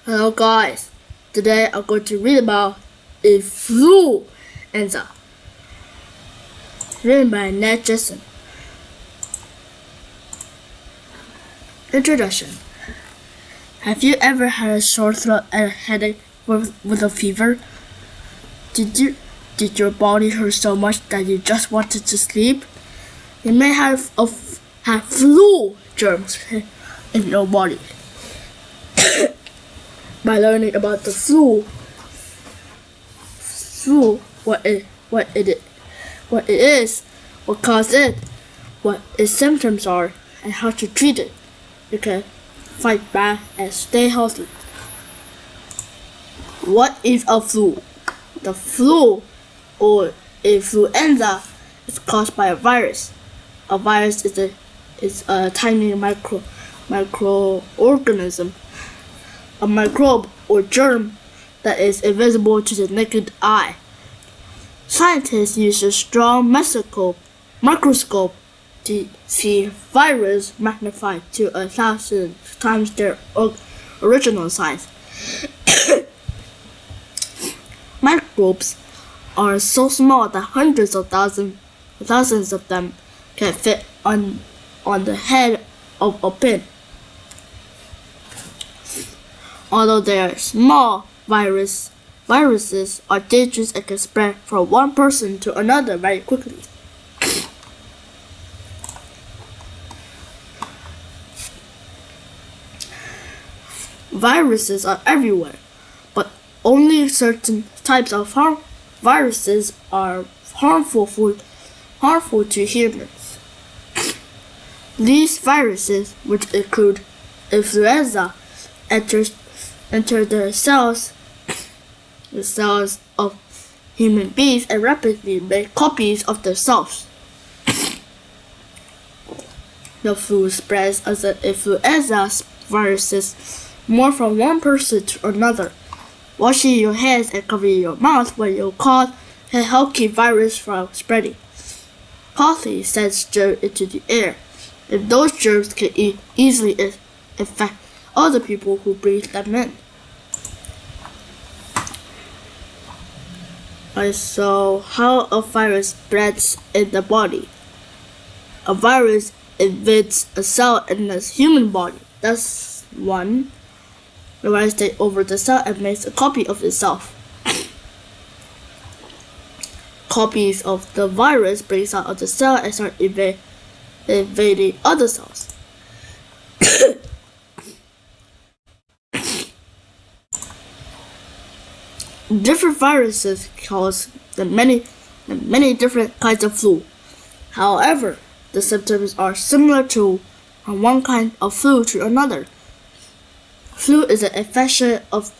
Hello guys, today I'm going to read about Influenza, written by Ned Jason. Introduction. Have you ever had a sore throat and a headache with a fever? Did your body hurt so much that you just wanted to sleep? You may have flu germs in your body. By learning about the flu, what it is, what caused it, what its symptoms are, and how to treat it, you can fight back and stay healthy. What is a flu? The flu, or influenza, is caused by a virus. A virus is a tiny microorganism, a microbe or germ that is invisible to the naked eye. Scientists use a strong microscope to see virus magnified to 1,000 times their original size. Microbes are so small that hundreds of thousands of them can fit on the head of a pin. Although they are small, viruses are dangerous and can spread from one person to another very quickly. Viruses are everywhere, but only certain types of viruses are harmful to humans. These viruses, which include influenza, enter the cells of human beings and rapidly make copies of themselves. The flu spreads as the influenza viruses more from one person to another. Washing your hands and covering your mouth when you cough can help keep virus from spreading. Coughing sends germs into the air, and those germs can easily infect other people who breathe them in. So, how a virus spreads in the body? A virus invades a cell in a human body. That's one. The virus takes over the cell and makes a copy of itself. Copies of the virus breaks out of the cell and start invading other cells. Different viruses cause the many different kinds of flu. However, the symptoms are similar from one kind of flu to another. Flu is an infection of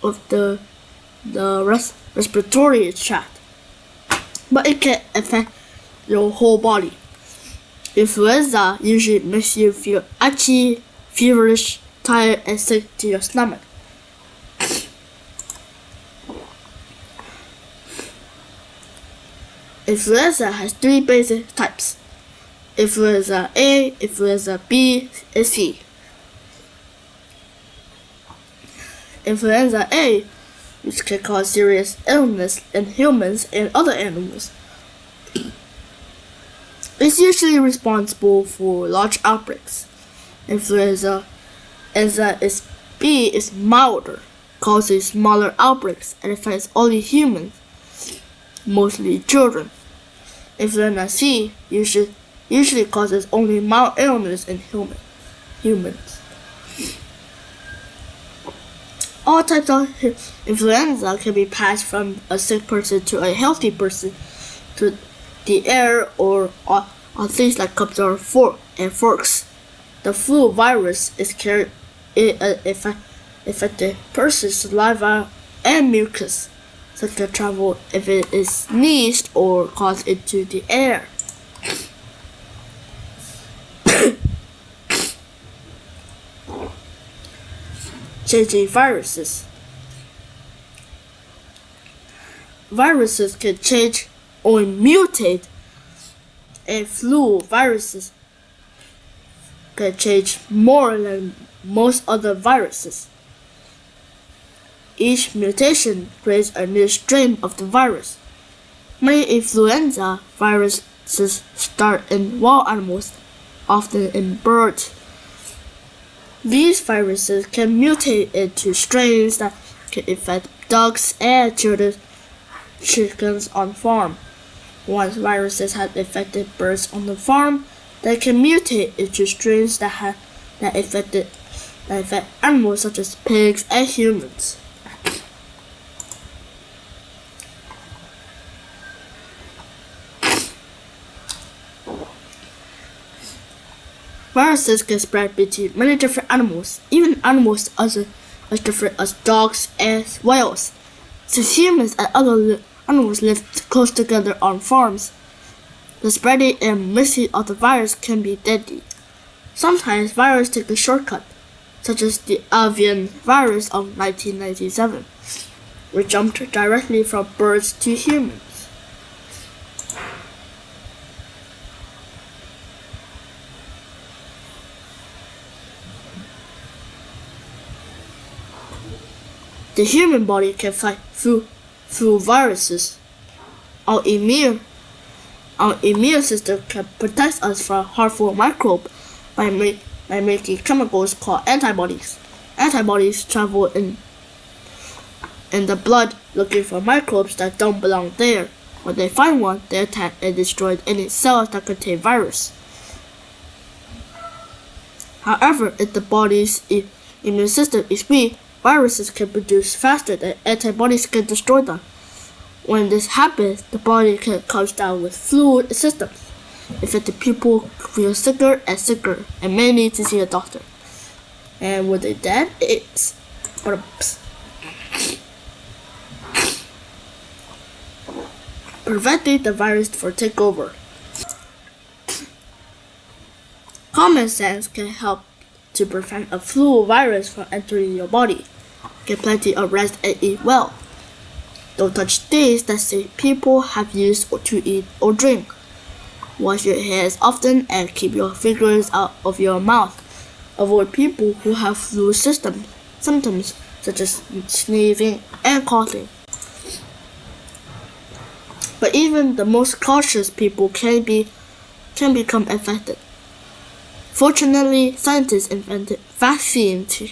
the respiratory tract, but it can affect your whole body. Influenza usually makes you feel itchy, feverish, tired, and sick to your stomach. Influenza has three basic types: Influenza A, Influenza B, and C. Influenza A, which can cause serious illness in humans and other animals, is usually responsible for large outbreaks. Influenza B is milder, causing smaller outbreaks, and affects only humans, mostly children. Influenza C usually causes only mild illness in humans. All types of influenza can be passed from a sick person to a healthy person through the air or on things like cups or forks. The flu virus is carried in an infected person's saliva and mucus, so it can travel if it is sneezed or caused into the air. Changing viruses. Viruses can change or mutate, and flu viruses can change more than most other viruses. Each mutation creates a new strain of the virus. Many influenza viruses start in wild animals, often in birds. These viruses can mutate into strains that can infect dogs and chickens on farm. Once viruses have infected birds on the farm, they can mutate into strains that infect animals such as pigs and humans. Viruses can spread between many different animals, even animals as different as dogs and whales. Since humans and other animals live close together on farms, the spreading and mixing of the virus can be deadly. Sometimes viruses take a shortcut, such as the avian virus of 1997, which jumped directly from birds to humans. The human body can fight through viruses. Our immune system can protect us from harmful microbes by making chemicals called antibodies. Antibodies travel in the blood looking for microbes that don't belong there. When they find one, they attack and destroy any cells that contain virus. However, if the body's immune system is weak, viruses can produce faster than antibodies can destroy them. When this happens, the body comes down with fluid symptoms. Infected people feel sicker and sicker and may need to see a doctor. And when they're dead, it's preventing the virus from taking over. Common sense can help to prevent a flu virus from entering your body. Get plenty of rest and eat well. Don't touch things that sick people have used to eat or drink. Wash your hands often and keep your fingers out of your mouth. Avoid people who have flu symptoms such as sneezing and coughing. But even the most cautious people can become infected. Fortunately, scientists invented vaccine to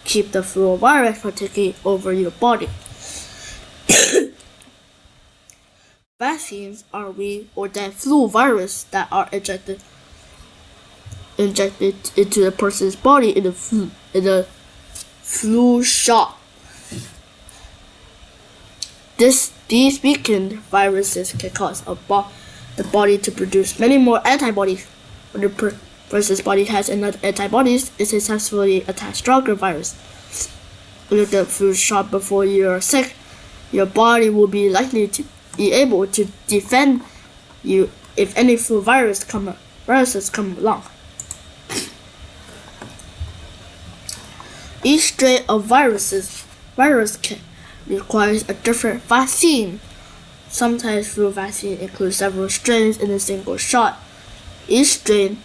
keep the flu virus from taking over your body. Vaccines are real or dead flu viruses that are injected into a person's body in a flu shot. These weakened viruses can cause the body to produce many more antibodies. When the person's body has enough antibodies, it successfully attacks stronger virus. When you get flu shot before you are sick, your body will be likely to be able to defend you if any flu viruses come along. Each strain of virus requires a different vaccine. Sometimes flu vaccine includes several strains in a single shot. Each strain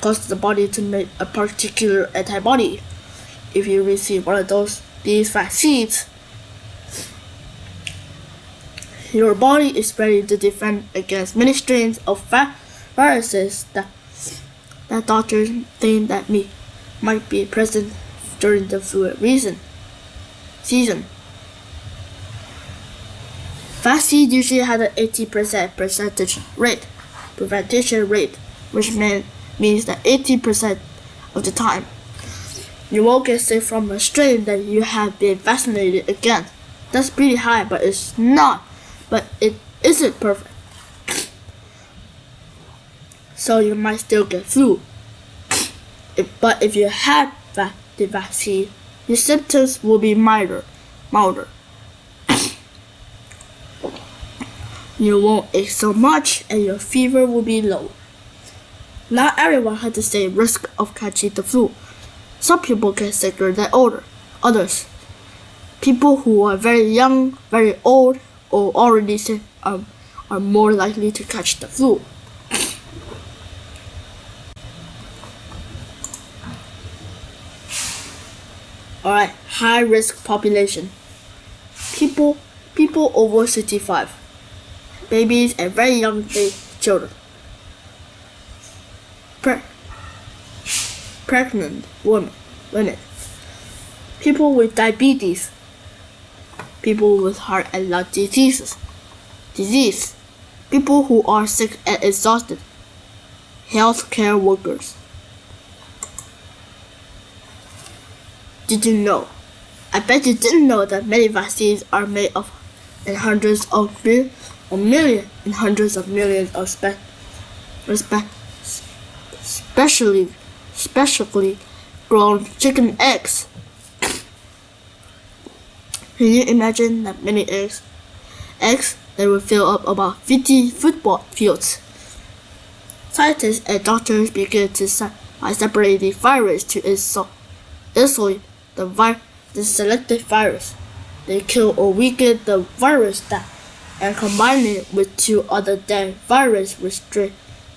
causes the body to make a particular antibody. If you receive one of these vaccines, your body is ready to defend against many strains of viruses that doctors think that might be present during the flu season. Vaccines usually have an 80% prevention rate, which means that 80% of the time you won't get sick from a strain that you have been vaccinated against. That's pretty high, but it isn't perfect. So you might still get flu. But if you had the vaccine, your symptoms will be milder. You won't ache so much and your fever will be low. Not everyone has the same risk of catching the flu. Some people get sicker than others. People who are very young, very old, or already sick are more likely to catch the flu. Alright, high risk population. People over 65. Babies and very young children. Pregnant women. People with diabetes. People with heart and lung disease. People who are sick and exhausted. Healthcare workers. Did you know? I bet you didn't know that many vaccines are made of hundreds of millions of specially grown chicken eggs. Can you imagine that many eggs? They will fill up about 50 football fields. Scientists and doctors begin to separate the virus to isolate the selected virus. They kill or weaken the virus and combine it with two other dead viruses with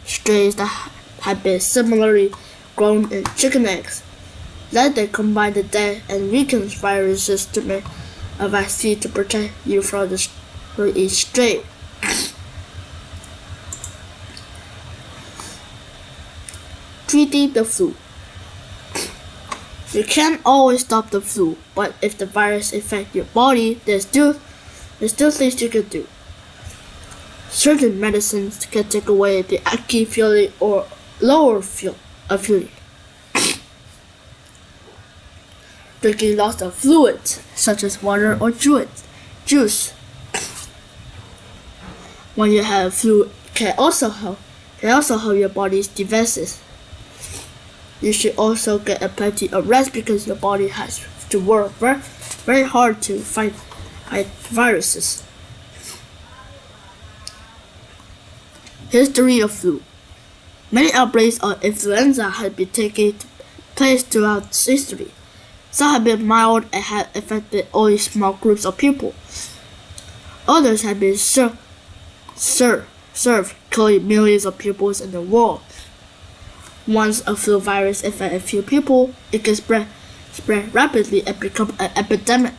strains that have been similarly grown in chicken eggs. Then they combine the dead and weakened viruses to make a vaccine to protect you from each strain. Treating the flu. You can't always stop the flu, but if the virus infects your body, there's still things you can do. Certain medicines can take away the achy feeling or lower a feeling. Drinking lots of fluids, such as water or juice. When you have flu, can also help your body's defenses. You should also get plenty of rest because your body has to work very hard to fight viruses. History of flu. Many outbreaks of influenza have been taking place throughout history. Some have been mild and have affected only small groups of people. Others have been served, killing millions of people in the world. Once a flu virus affects a few people, it can spread rapidly and become an epidemic.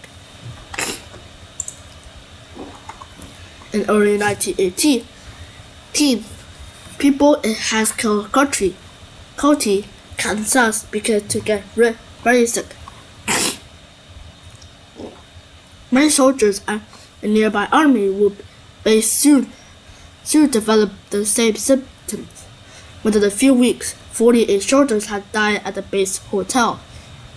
In early 1918, people in Haskell County, Kansas, began to get very sick. Many soldiers and the nearby army soon developed the same symptoms. Within a few weeks, 48 soldiers had died at the base hotel.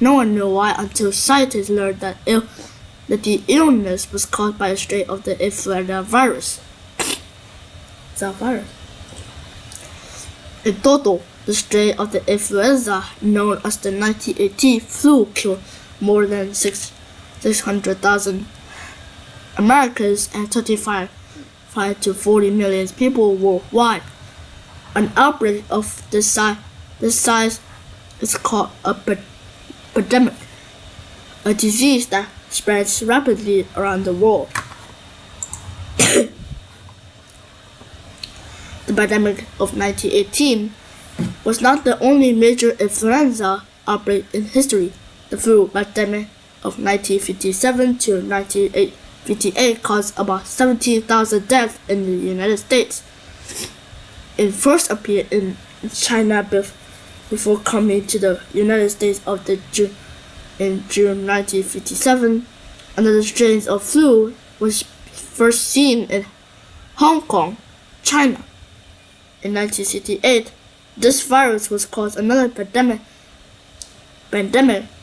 No one knew why until scientists learned that the illness was caused by a strain of the influenza virus. In total, the strain of the influenza known as the 1918 flu killed more than 600,000 Americans and 35 to 40 million people worldwide. An outbreak of this size is called a pandemic, a disease that spreads rapidly around the world. The pandemic of 1918 was not the only major influenza outbreak in history. The flu pandemic of 1957 to 1958 caused about 17,000 deaths in the United States. It first appeared in China before coming to the United States in June 1957. Another strain of flu was first seen in Hong Kong, China. In 1968, this virus was caused another pandemic,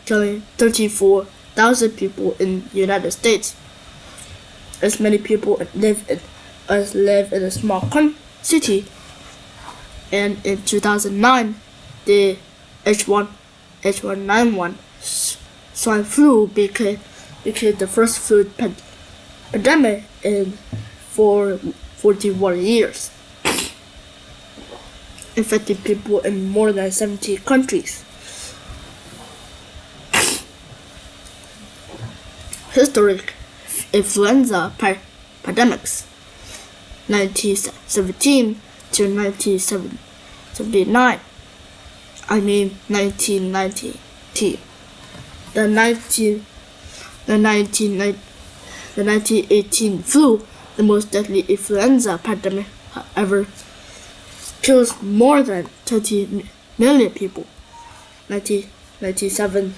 killing 34,000 people in the United States. As many people live in a small city. And in 2009, the H1N1 swine flu became the first flu pandemic in 41 years, infecting people in more than 70 countries. Historic influenza pandemics, 1917 to 1979. 1990. the 1918 flu, the most deadly influenza pandemic ever, kills more than 30 million people. 1957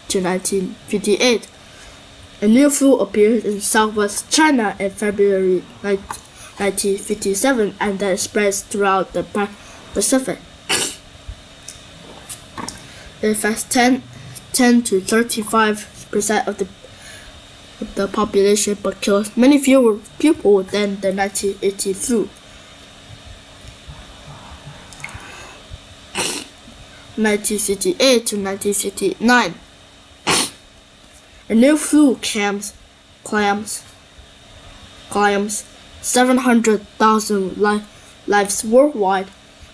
to 1958. A new flu appeared in southwest China in February 1957 and then spreads throughout the Pacific. It affects 10 to 35% of the population but kills many fewer people than the 1918 flu. 1968 to 1969. A new flu claims 700,000 lives worldwide,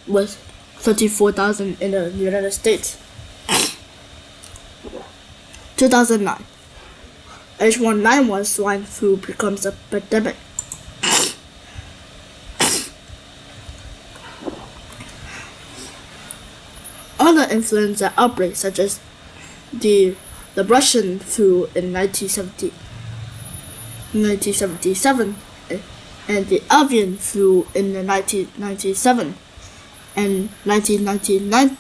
with 34,000 in the United States. 2009. H1N1 swine flu becomes a pandemic. Other influenza outbreaks, such as the Russian flu in 1977 and the avian flu in 1997 and 1999,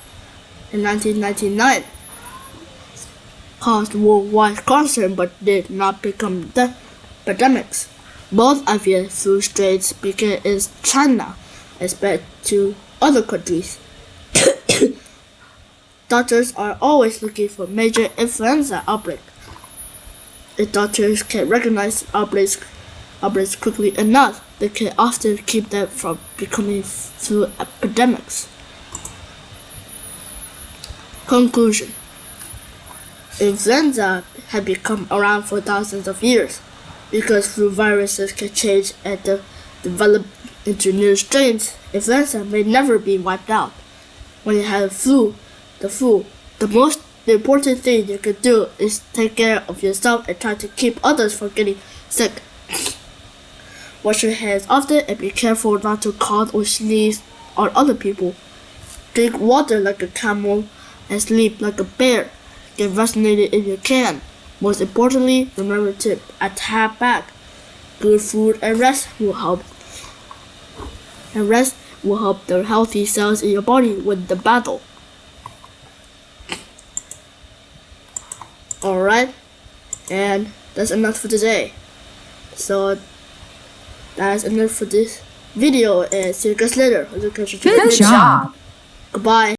caused worldwide concern but did not become epidemics. Both avian flu strains began in China and spread to other countries. Doctors are always looking for major influenza outbreaks. If doctors can recognize outbreaks quickly enough, they can often keep them from becoming flu epidemics. Conclusion. Influenza had become around for thousands of years. Because flu viruses can change and develop into new strains, influenza may never be wiped out. When you have the most important thing you can do is take care of yourself and try to keep others from getting sick. Wash your hands often and be careful not to cough or sneeze on other people. Drink water like a camel and sleep like a bear. Get vaccinated if you can. Most importantly, remember to attack back. Good food and rest will help the healthy cells in your body win the battle. Alright, and that's enough for today. So that's enough for this video, and see you guys later. Good job. Goodbye.